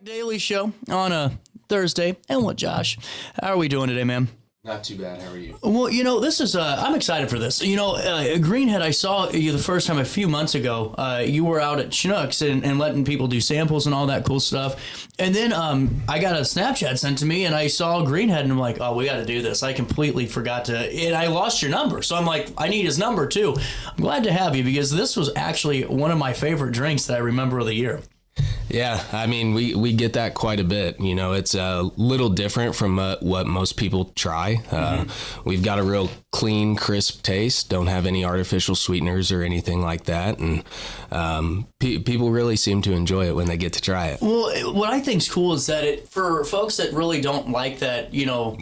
Daily show on a Thursday. And what, Josh? How are we doing today, man? Not too bad. How are you? Well, this is, I'm excited for this. Greenhead, I saw you the first time a few months ago. You were out at Schnucks and letting people do samples and all that cool stuff. And then I got a Snapchat sent to me and I saw Greenhead and I'm like, oh, we got to do this. I completely forgot to, and I lost your number. So I'm like, I need his number too. I'm glad to have you because this was actually one of my favorite drinks that I remember of the year. Yeah, I mean, we get that quite a bit. It's a little different from what most people try. We've got a real clean, crisp taste, don't have any artificial sweeteners or anything like that. And people really seem to enjoy it when they get to try it. Well, what I think's cool is that for folks that really don't like that,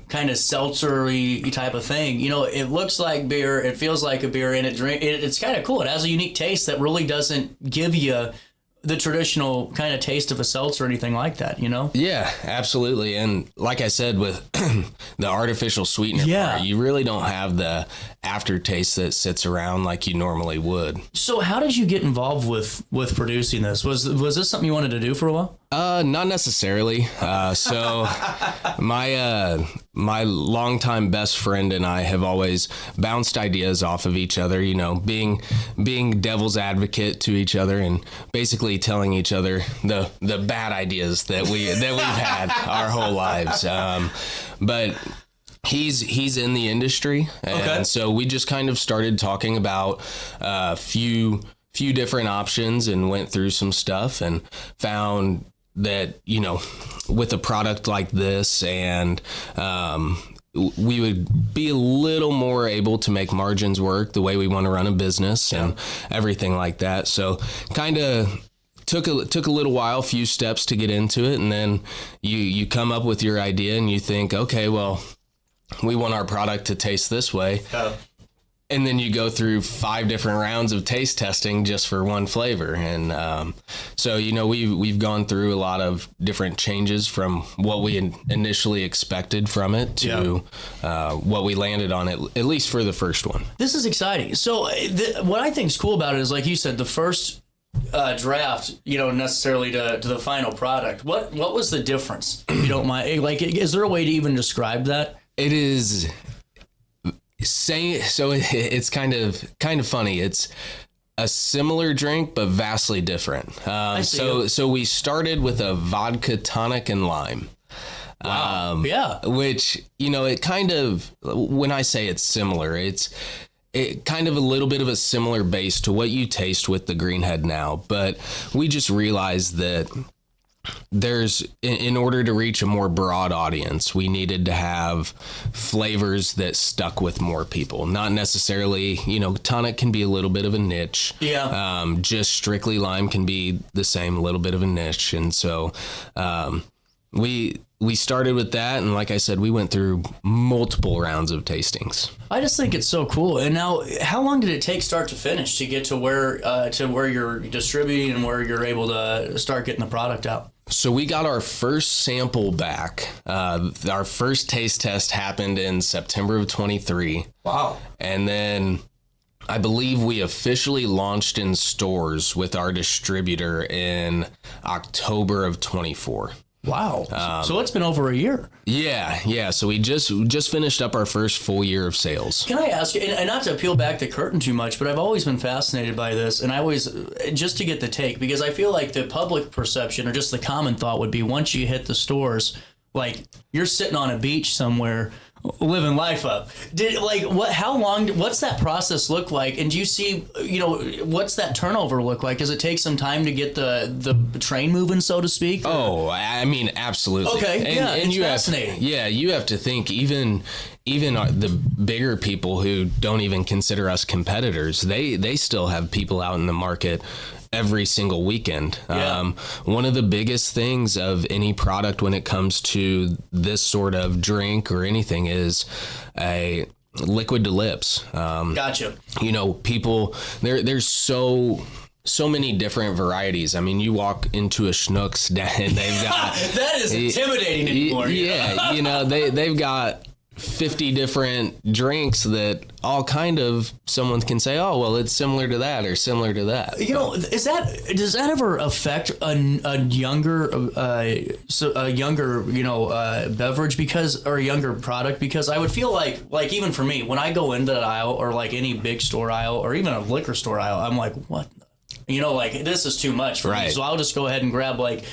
kind of seltzer-y type of thing, it looks like beer, it feels like a beer, and it's kind of cool. It has a unique taste that really doesn't give you the traditional kind of taste of a seltzer or anything like that, Yeah, absolutely. And like I said, with the artificial sweetener part, you really don't have the aftertaste that sits around like you normally would. So how did you get involved with producing this? Was this something you wanted to do for a while? Not necessarily. So my longtime best friend and I have always bounced ideas off of each other, being devil's advocate to each other and basically telling each other the bad ideas that we've had our whole lives. But he's in the industry, and so we just kind of started talking about a few different options and went through some stuff and found that, with a product like this and we would be a little more able to make margins work the way we want to run a business and everything like that. So kind of took a little while, few steps to get into it. And then you come up with your idea and you think, okay, well, we want our product to taste this way. And then you go through 5 different rounds of taste testing just for one flavor. And so, we've gone through a lot of different changes from what we initially expected from it to what we landed on, at least for the first one. This is exciting. So what I think is cool about it is, like you said, the first draft, necessarily to the final product. What was the difference, if you don't mind? Like, is there a way to even describe that? It is... it's kind of funny. It's a similar drink, but vastly different. So we started with a vodka tonic and lime. Wow. Which, it kind of, when I say it's similar, it kind of a little bit of a similar base to what you taste with the Greenhead now. But we just realized that in order to reach a more broad audience, we needed to have flavors that stuck with more people. Not necessarily, tonic can be a little bit of a niche. Yeah. Just strictly lime can be the same, a little bit of a niche. And so we started with that, and like I said, we went through multiple rounds of tastings. I just think it's so cool. And now, how long did it take start to finish to get to where you're distributing and where you're able to start getting the product out? So we got our first sample back. Our first taste test happened in September of 23. Wow. And then I believe we officially launched in stores with our distributor in October of 24. Wow. So it's been over a year. Yeah. So we just finished up our first full year of sales. Can I ask you, and not to peel back the curtain too much, but I've always been fascinated by this, and I always, just to get the take, because I feel like the public perception or just the common thought would be once you hit the stores, like you're sitting on a beach somewhere living life up. What's that process look like? And do you see, what's that turnover look like? Does it take some time to get the train moving, so to speak? Or? Oh, I mean, absolutely. Okay, and it's fascinating. You have to think even the bigger people who don't even consider us competitors, they still have people out in the market every single weekend. Yeah. One of the biggest things of any product when it comes to this sort of drink or anything is a liquid to lips. Gotcha. People, there's so many different varieties. I mean, you walk into a Schnucks and they've got... That is intimidating anymore. Yeah, they've got 50 different drinks that all kind of someone can say, oh, well, it's similar to that or similar to that. Does that ever affect a younger beverage or a younger product? Because I would feel like even for me, when I go into that aisle or like any big store aisle or even a liquor store aisle, I'm like, what? This is too much for me, so I'll just go ahead and grab what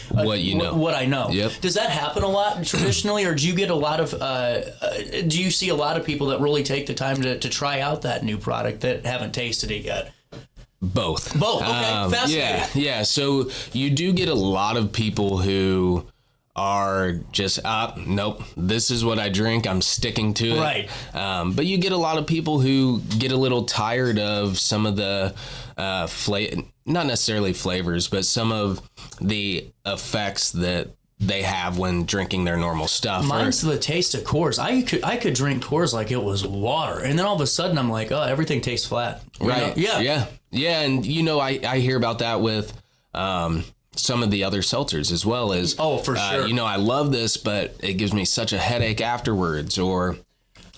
I know. Yep. Does that happen a lot traditionally, or do you get a lot of? Do you see a lot of people that really take the time to try out that new product that haven't tasted it yet? Both. Okay. Fascinating. Yeah. So you do get a lot of people who are just, nope, this is what I drink, I'm sticking to it. Right. But you get a lot of people who get a little tired of some of the not necessarily flavors, but some of the effects that they have when drinking their normal stuff. Mine's the taste of Coors. I could drink Coors like it was water, and then all of a sudden I'm like, oh, everything tastes flat. Right. Yeah. And I hear about that with some of the other seltzers as well as, oh, for sure. I love this, but it gives me such a headache afterwards, or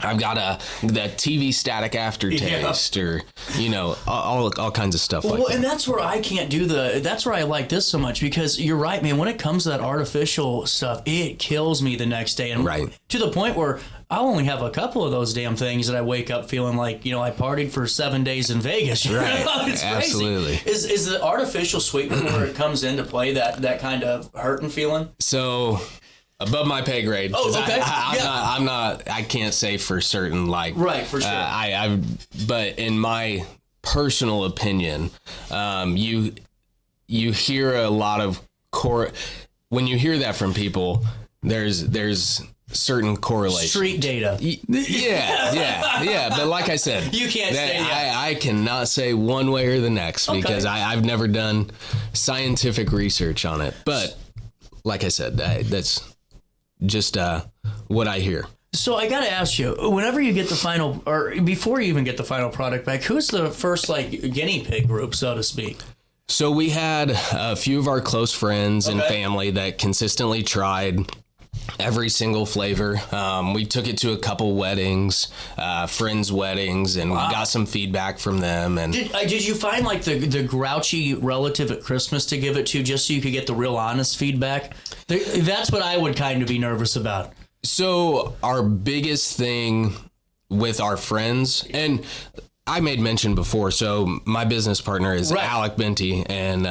I've got that TV static aftertaste, or all kinds of stuff like that. And that's where I can't do that's where I like this so much, because you're right, man. When it comes to that artificial stuff, it kills me the next day, and to the point where I'll only have a couple of those damn things that I wake up feeling like, I partied for 7 days in Vegas. Right. It's Absolutely. Crazy. Is the artificial sweetener where it comes into play that kind of hurting feeling? So above my pay grade. Oh, okay. I can't say for certain, right, for sure. But in my personal opinion, you hear a lot of when you hear that from people, there's certain correlation. Street data. Yeah. But like I said, you can't say that. I cannot say one way or the next, because I've never done scientific research on it. But like I said, that's just what I hear. So I got to ask you, whenever you get the final, or before you even get the final product back, who's the first guinea pig group, so to speak? So we had a few of our close friends and family that consistently tried every single flavor. We took it to a couple weddings, friends' weddings, and we got some feedback from them. And did you find the grouchy relative at Christmas to give it to, just so you could get the real honest feedback? That's what I would kind of be nervous about. So our biggest thing with our friends, and I made mention before, so my business partner is Alec Benty, and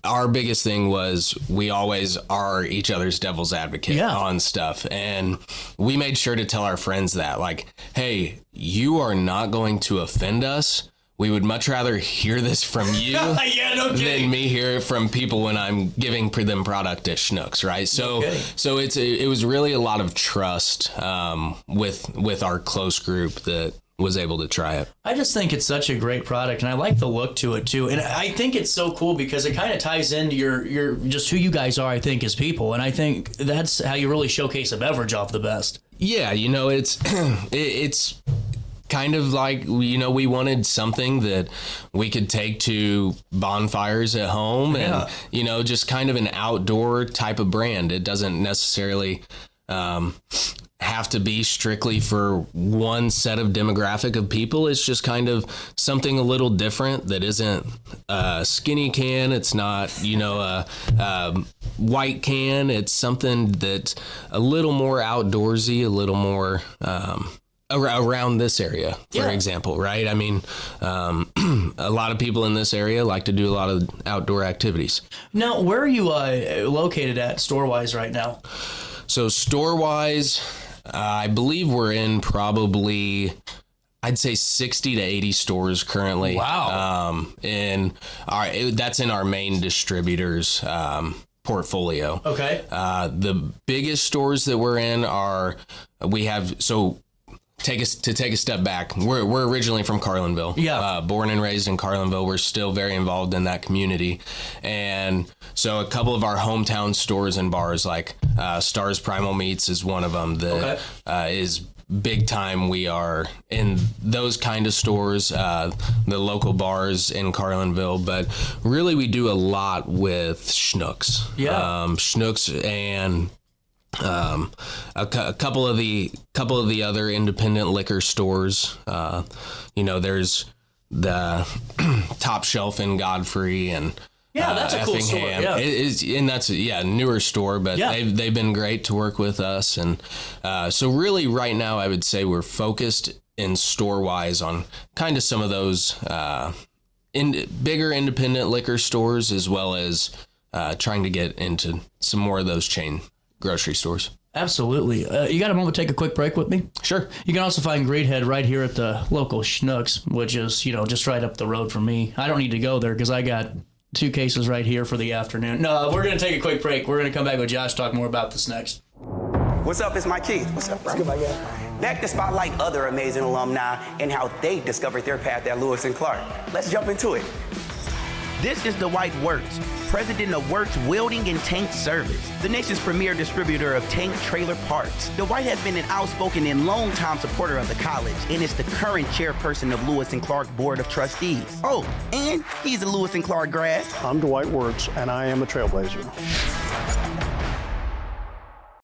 our biggest thing was we always are each other's devil's advocate on stuff. And we made sure to tell our friends that, hey, you are not going to offend us. We would much rather hear this from you than me hear it from people when I'm giving them product at Schnucks, right? So it was really a lot of trust with our close group that was able to try it. I just think it's such a great product, and I like the look to it too. And I think it's so cool because it kind of ties into your just who you guys are, I think, as people. And I think that's how you really showcase a beverage off the best. Yeah, it's kind of like, we wanted something that we could take to bonfires at home and, just kind of an outdoor type of brand. It doesn't necessarily have to be strictly for one set of demographic of people. It's just kind of something a little different that isn't a skinny can. It's not, a white can. It's something that's a little more outdoorsy, a little more around this area, for example, right? I mean, a lot of people in this area like to do a lot of outdoor activities. Now, where are you located at store-wise right now? So store-wise, I believe we're in probably, I'd say 60 to 80 stores currently. Wow. That's in our main distributors portfolio. Okay. The biggest stores that we're in take a step back. We're originally from Carlinville. Yeah. Born and raised in Carlinville. We're still very involved in that community. And so a couple of our hometown stores and bars, like Stars Primal Meats is one of them that is big time. We are in those kind of stores, the local bars in Carlinville, but really we do a lot with Schnucks. Yeah. Schnucks and A couple of the other independent liquor stores. There's the Top Shelf in Godfrey and that's a cool store. Effingham. Yeah. It is, and that's a newer store, but Yeah. they've been great to work with us. And so really right now I would say we're focused in store wise on kind of some of those bigger independent liquor stores, as well as trying to get into some more of those chain grocery stores. Absolutely. You got a moment to take a quick break with me? Sure. You can also find Greenhead right here at the local Schnucks, which is, just right up the road from me. I don't need to go there because I got 2 cases right here for the afternoon. No, we're going to take a quick break. We're going to come back with Josh, talk more about this next. What's up? It's Mike Keith. What's up, bro? What's good, my guy? Back to spotlight other amazing alumni and how they discovered their path at Lewis and Clark. Let's jump into it. This is Dwight Wirtz, president of Wirtz Welding and Tank Service, the nation's premier distributor of tank trailer parts. Dwight has been an outspoken and long-time supporter of the college and is the current chairperson of Lewis and Clark Board of Trustees. Oh, and he's a Lewis and Clark grad. I'm Dwight Wirtz, and I am a trailblazer.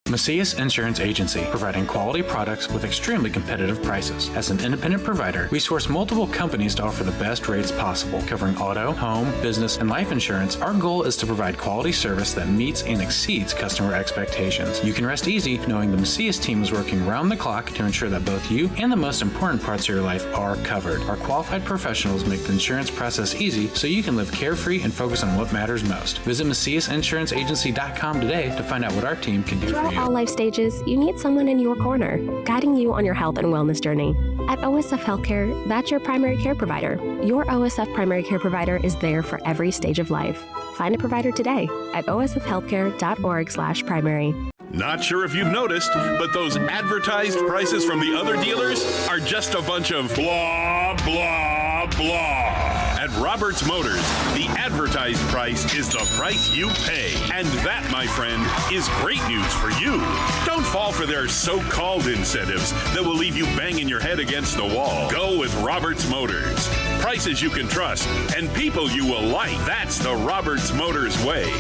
Macias Insurance Agency, providing quality products with extremely competitive prices. As an independent provider, we source multiple companies to offer the best rates possible, covering auto, home, business, and life insurance. Our goal is to provide quality service that meets and exceeds customer expectations. You can rest easy knowing the Macias team is working round the clock to ensure that both you and the most important parts of your life are covered. Our qualified professionals make the insurance process easy so you can live carefree and focus on what matters most. Visit MaciasInsuranceAgency.com today to find out what our team can do for you. All life stages, you need someone in your corner, guiding you on your health and wellness journey. At OSF Healthcare, that's your primary care provider. Your OSF primary care provider is there for every stage of life. Find a provider today at osfhealthcare.org/primary. Not sure if you've noticed, but those advertised prices from the other dealers are just a bunch of blah, blah, blah. At Roberts Motors, the advertised price is the price you pay. And that, my friend, is great news for you. Don't fall for their so-called incentives that will leave you banging your head against the wall. Go with Roberts Motors. Prices you can trust and people you will like. That's the Roberts Motors way.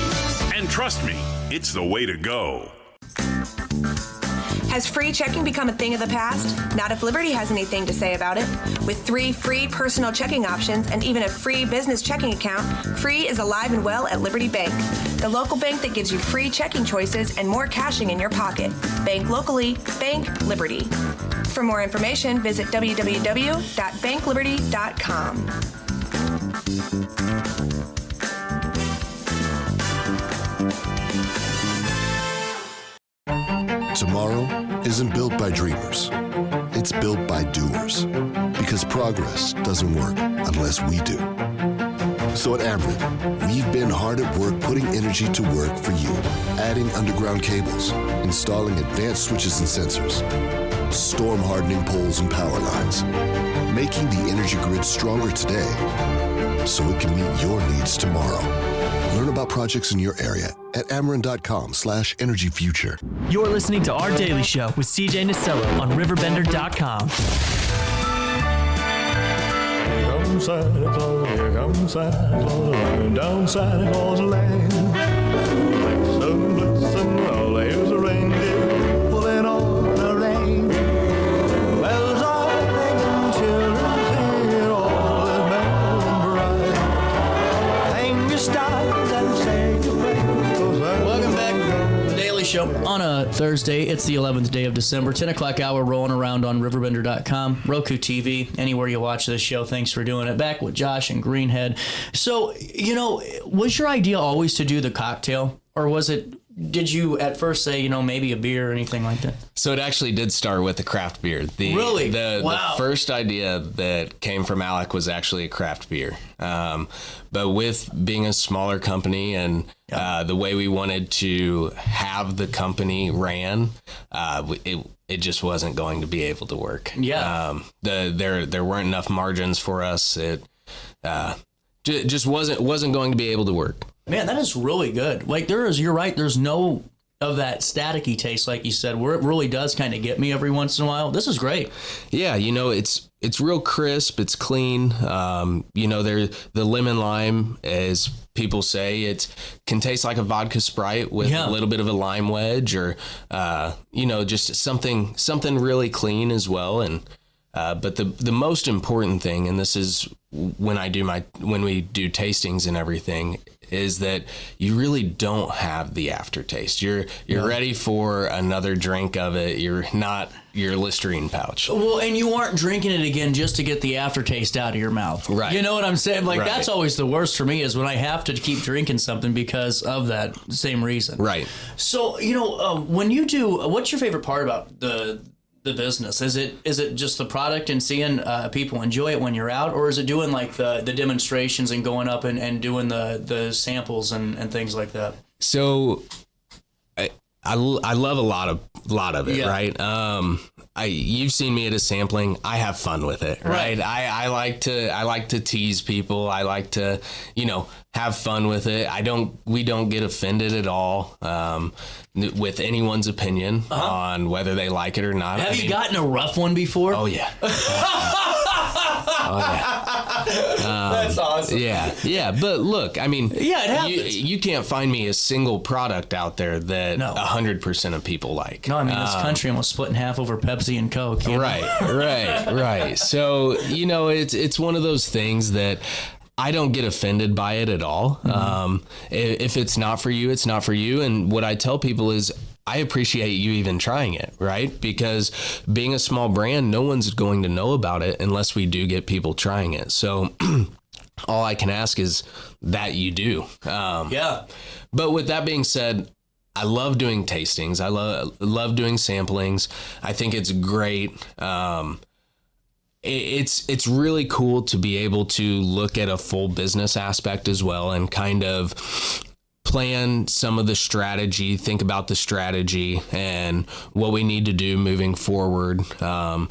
And trust me, it's the way to go. Has free checking become a thing of the past? Not if Liberty has anything to say about it. With 3 free personal checking options and even a free business checking account, free is alive and well at Liberty Bank, the local bank that gives you free checking choices and more cashing in your pocket. Bank locally, bank Liberty. For more information, visit www.bankliberty.com. Tomorrow isn't built by dreamers. It's built by doers. Because progress doesn't work unless we do. So at Ameren, we've been hard at work putting energy to work for you. Adding underground cables, installing advanced switches and sensors, storm hardening poles and power lines, making the energy grid stronger today so it can meet your needs tomorrow. Learn about projects in your area at Ameren.com/energyfuture. You're listening to Our Daily Show with CJ Nasello on RiverBender.com. Here comes Santa Claus, here comes Santa Claus, running down Santa Claus Lane. Blitzen, blitzen, well, here's a reindeer pulling on the rein. Bells are ringing, children singing, all is merry and bright. Hang your stockings and say your prayers. Welcome back to the Daily Show on a Thursday. It's the 11th day of December, 10 o'clock hour, rolling around on RiverBender.com, Roku TV, anywhere you watch this show. Thanks for doing it. Back with Josh and Greenhead. So, was your idea always to do the cocktail, or did you at first say, maybe a beer or anything like that? So it actually did start with a craft beer. Really? The Wow. first idea that came from Alec was actually a craft beer. But with being a smaller company and the way we wanted to have the company ran, it just wasn't going to be able to work. Yeah. There weren't enough margins for us. It just wasn't going to be able to work. Man, that is really good. Like you're right. There's no of that staticky taste, like you said, where it really does kind of get me every once in a while. This is great. Yeah, it's real crisp. It's clean. The lemon lime, as people say, it can taste like a vodka Sprite with a little bit of a lime wedge, or just something really clean as well. And but the most important thing, and this is when we do tastings and everything, is that you really don't have the aftertaste. You're ready for another drink of it. You're not your Listerine pouch. Well, and you aren't drinking it again just to get the aftertaste out of your mouth. Right. You know what I'm saying? Like, right. That's always the worst for me, is when I have to keep drinking something because of that same reason. Right. So, when you do, what's your favorite part about the business? Is it just the product and seeing people enjoy it when you're out, or is it doing like the demonstrations and going up and doing the samples and things like that? So I love a lot of it, right? You've seen me at a sampling. I have fun with it, right? I like to tease people. I like to, have fun with it. We don't get offended at all with anyone's opinion on whether they like it or not. Have you gotten a rough one before? Oh yeah. That's awesome. Yeah. But look, I mean, it happens. You can't find me a single product out there that 100% of people like. No, I mean, this country almost split in half over Pepsi and Coke. Right. So, it's one of those things that I don't get offended by it at all. Mm-hmm. If it's not for you, it's not for you. And what I tell people is, I appreciate you even trying it, right? Because being a small brand, no one's going to know about it unless we do get people trying it. So all I can ask is that you do. But with that being said, I love doing tastings. I love doing samplings. I think it's great. It's really cool to be able to look at a full business aspect as well, and kind of plan some of the strategy, think about the strategy and what we need to do moving forward. Also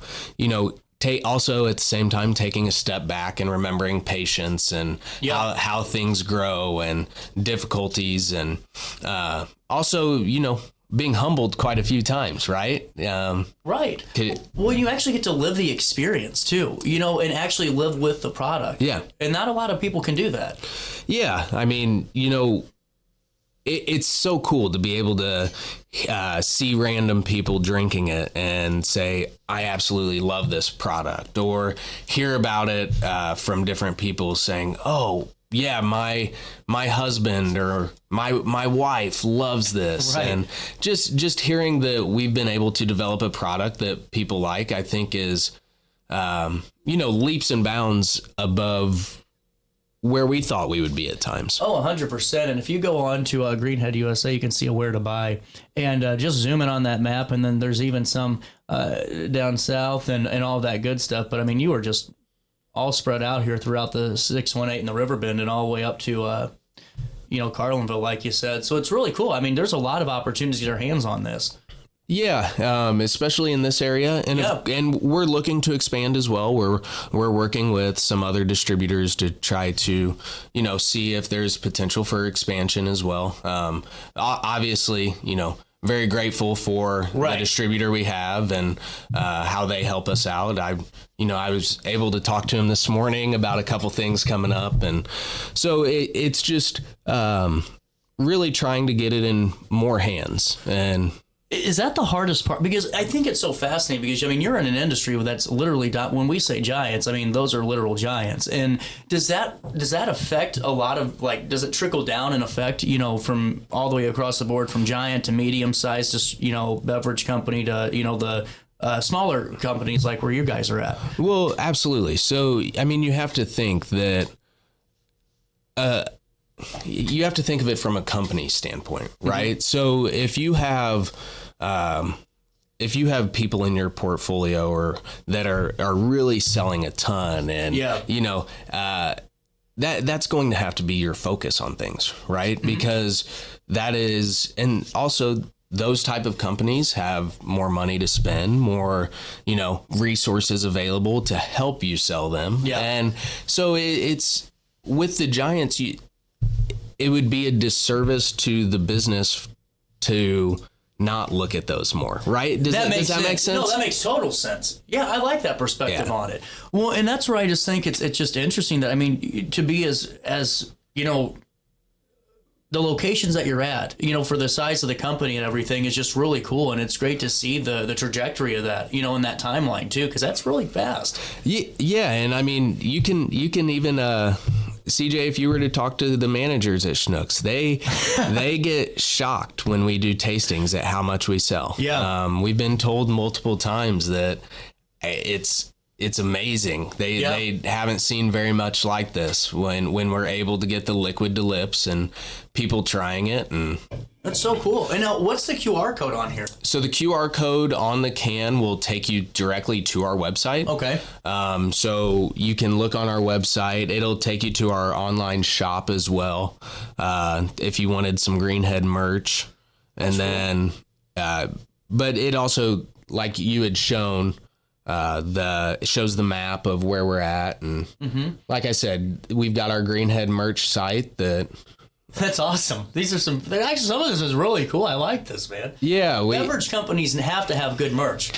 at the same time, taking a step back and remembering patience and how things grow and difficulties, and also, being humbled quite a few times, right? Right. Well, you actually get to live the experience too, and actually live with the product. Yeah. And not a lot of people can do that. Yeah. I mean, it's so cool to be able to see random people drinking it and say, I absolutely love this product, or hear about it from different people saying, oh, yeah, my husband or my wife loves this. Right. And just hearing that we've been able to develop a product that people like, I think is, leaps and bounds above where we thought we would be at times. Oh, 100%. And if you go on to Greenhead USA, you can see a where to buy, and just zoom in on that map. And then there's even some down south and all that good stuff. But I mean, you are just all spread out here throughout the 618 and the Riverbend, and all the way up to, Carlinville, like you said. So it's really cool. I mean, there's a lot of opportunities to get our hands on this. Yeah, especially in this area, and we're looking to expand as well. We're working with some other distributors to try to, see if there's potential for expansion as well. Obviously, very grateful for the distributor we have and how they help us out. I was able to talk to him this morning about a couple things coming up, and so it's just really trying to get it in more hands. And is that the hardest part? Because I think it's so fascinating, because, you're in an industry that's literally, when we say giants, those are literal giants. And does that affect a lot of, does it trickle down and affect, from all the way across the board, from giant to medium size to, beverage company to, the smaller companies like where you guys are at? Well, absolutely. So, you have to think that, you have to think of it from a company standpoint, right? Mm-hmm. So if you have people in your portfolio or that are really selling a ton, and that's going to have to be your focus on things, right? Mm-hmm. Because that is, and also those type of companies have more money to spend, more, resources available to help you sell them. Yeah. And so it's with the giants, it would be a disservice to the business to not look at those more, right? Does that make sense? No, that makes total sense. Yeah, I like that perspective on it. Well, and that's where I just think it's just interesting that, I mean, to be as you know, the locations that you're at, you know, for the size of the company and everything is just really cool. And it's great to see the trajectory of that, you know, in that timeline too, because that's really fast. Yeah. And I mean, you can even, CJ, if you were to talk to the managers at Schnucks, they get shocked when we do tastings at how much we sell. Yeah. We've been told multiple times that it's amazing. They haven't seen very much like this when we're able to get the liquid to lips and people trying it. And that's so cool. And now, what's the QR code on here? So the QR code on the can will take you directly to our website. Okay. So you can look on our website. It'll take you to our online shop as well. If you wanted some Greenhead merch, and then, but it also, like you had shown, it shows the map of where we're at, and like I said, we've got our Greenhead merch site. That's awesome. These are some of this is really cool. I like this, man. Yeah, beverage companies have to have good merch.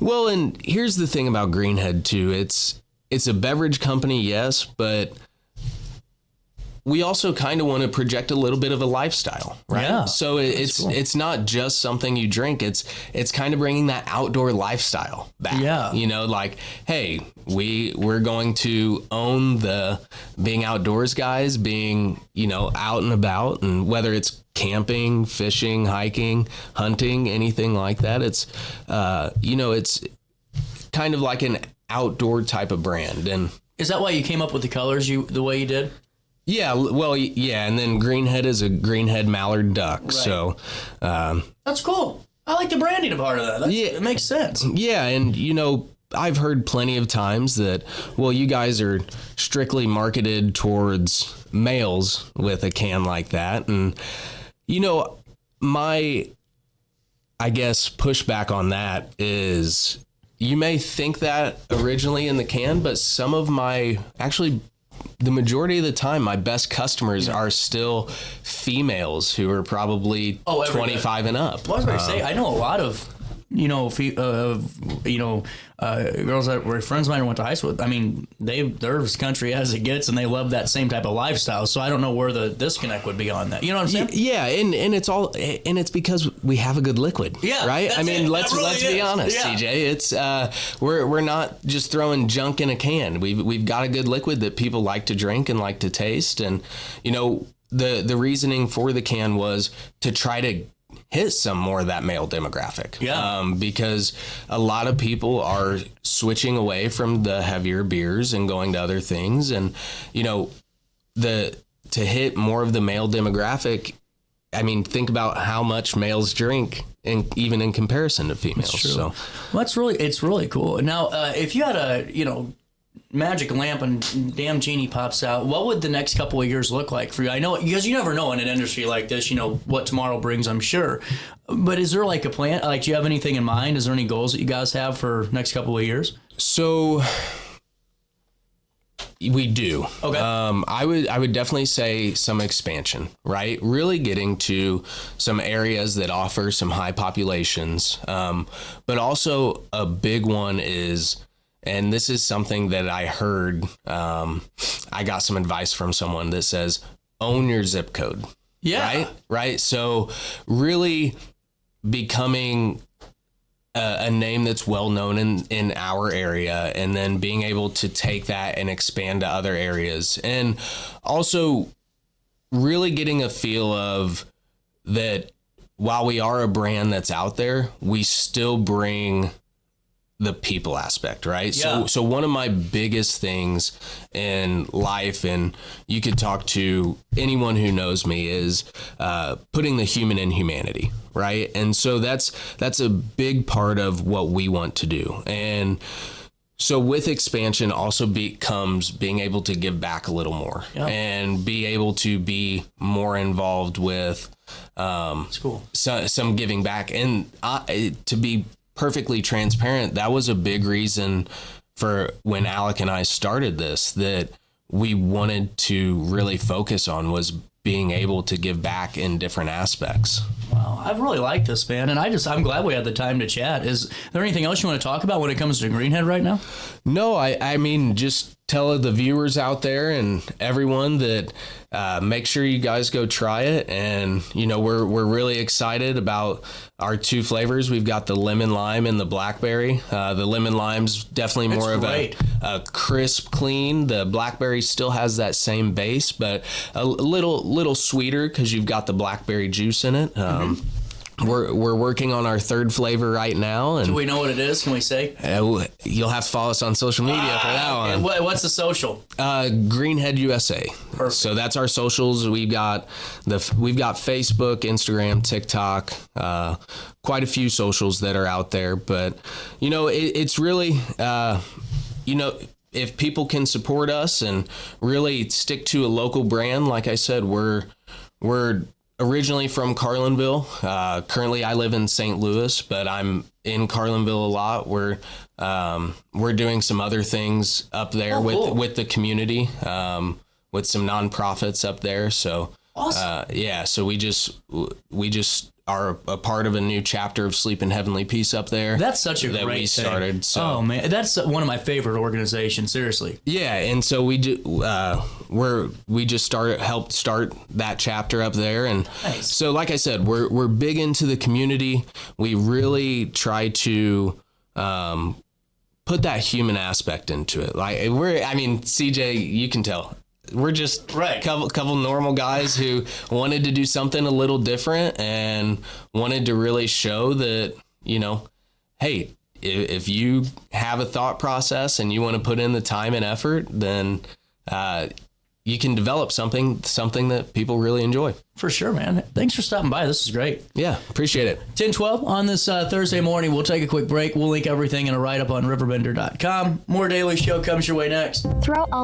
Well, and here's the thing about Greenhead too. It's a beverage company, yes, but we also kind of want to project a little bit of a lifestyle, right? Yeah, so it's not just something you drink. It's kind of bringing that outdoor lifestyle back. Yeah. You know, like, hey, we're going to own the being outdoors guys, being, you know, out and about, and whether it's camping, fishing, hiking, hunting, anything like that. It's, you know, it's kind of like an outdoor type of brand. And is that why you came up with the colors the way you did? Yeah, well, yeah, and then Greenhead is a Greenhead mallard duck, right. So that's cool. I like the branding part of that. It makes sense. Yeah, and you know, I've heard plenty of times that, well, you guys are strictly marketed towards males with a can like that, and you know, my, I guess, pushback on that is you may think that originally in the can, but some of the majority of the time, my best customers are still females who are probably 25 and up. Well, I was going to say, I know a lot of, you know, girls that were friends of mine who went to high school with. I mean, they're as country as it gets, and they love that same type of lifestyle. So I don't know where the disconnect would be on that. You know what I'm saying? Yeah, and it's because we have a good liquid. Yeah, right. I mean, let's be honest, yeah. CJ. It's we're not just throwing junk in a can. We've got a good liquid that people like to drink and like to taste, and you know, the reasoning for the can was to try to hit some more of that male demographic. Yeah. Because a lot of people are switching away from the heavier beers and going to other things. And, you know, to hit more of the male demographic, I mean, think about how much males drink, and even in comparison to females. That's true. So well, it's really cool. Now, if you had a, you know, magic lamp and damn genie pops out, what would the next couple of years look like for you? I know, because you never know in an industry like this, you know, what tomorrow brings, I'm sure. But is there like a plan? Like, do you have anything in mind? Is there any goals that you guys have for next couple of years? So we do. Okay. I would definitely say some expansion, right? Really getting to some areas that offer some high populations. But also a big one is, and this is something that I heard, I got some advice from someone that says, own your zip code. Yeah. Right. So really becoming a name that's well known in our area, and then being able to take that and expand to other areas, and also really getting a feel of that while we are a brand that's out there, we still bring the people aspect, right? Yeah. So one of my biggest things in life, and you could talk to anyone who knows me, is putting the human in humanity, right? And so that's a big part of what we want to do. And so with expansion also becomes being able to give back a little more, and be able to be more involved with cool. some giving back. And to be perfectly transparent, that was a big reason for when Alec and I started this, that we wanted to really focus on, was being able to give back in different aspects. Wow, I really like this, man, and I'm glad we had the time to chat. Is there anything else you want to talk about when it comes to Greenhead right now? No, I mean, just tell the viewers out there and everyone that make sure you guys go try it. And, you know, we're really excited about our 2 flavors. We've got the lemon lime and the blackberry. The lemon lime's definitely more of a crisp, clean. The blackberry still has that same base, but a little sweeter because you've got the blackberry juice in it. We're working on our 3rd flavor right now. And do we know what it is? Can we say? You'll have to follow us on social media for that one. What's the social? Greenhead USA. Perfect. So that's our socials. We've got Facebook, Instagram, TikTok, quite a few socials that are out there. But you know, it's really you know, if people can support us and really stick to a local brand, like I said, we're originally from Carlinville. Currently, I live in St. Louis, but I'm in Carlinville a lot. We're doing some other things up there with the community, with some nonprofits up there. So, awesome. So we just are a part of a new chapter of Sleep in Heavenly Peace up there. That's such a that great we thing. started. So. Oh man, that's one of my favorite organizations. Seriously. Yeah, and so we just helped start that chapter up there, and nice. So like I said, we're big into the community. We really try to put that human aspect into it. CJ, you can tell. We're just couple normal guys who wanted to do something a little different and wanted to really show that, you know, hey, if you have a thought process and you want to put in the time and effort, then you can develop something that people really enjoy. For sure, man. Thanks for stopping by. This is great. Yeah, appreciate it. 10:12 on this Thursday morning. We'll take a quick break. We'll link everything in a write-up on RiverBender.com. More Daily Show comes your way next. Throughout all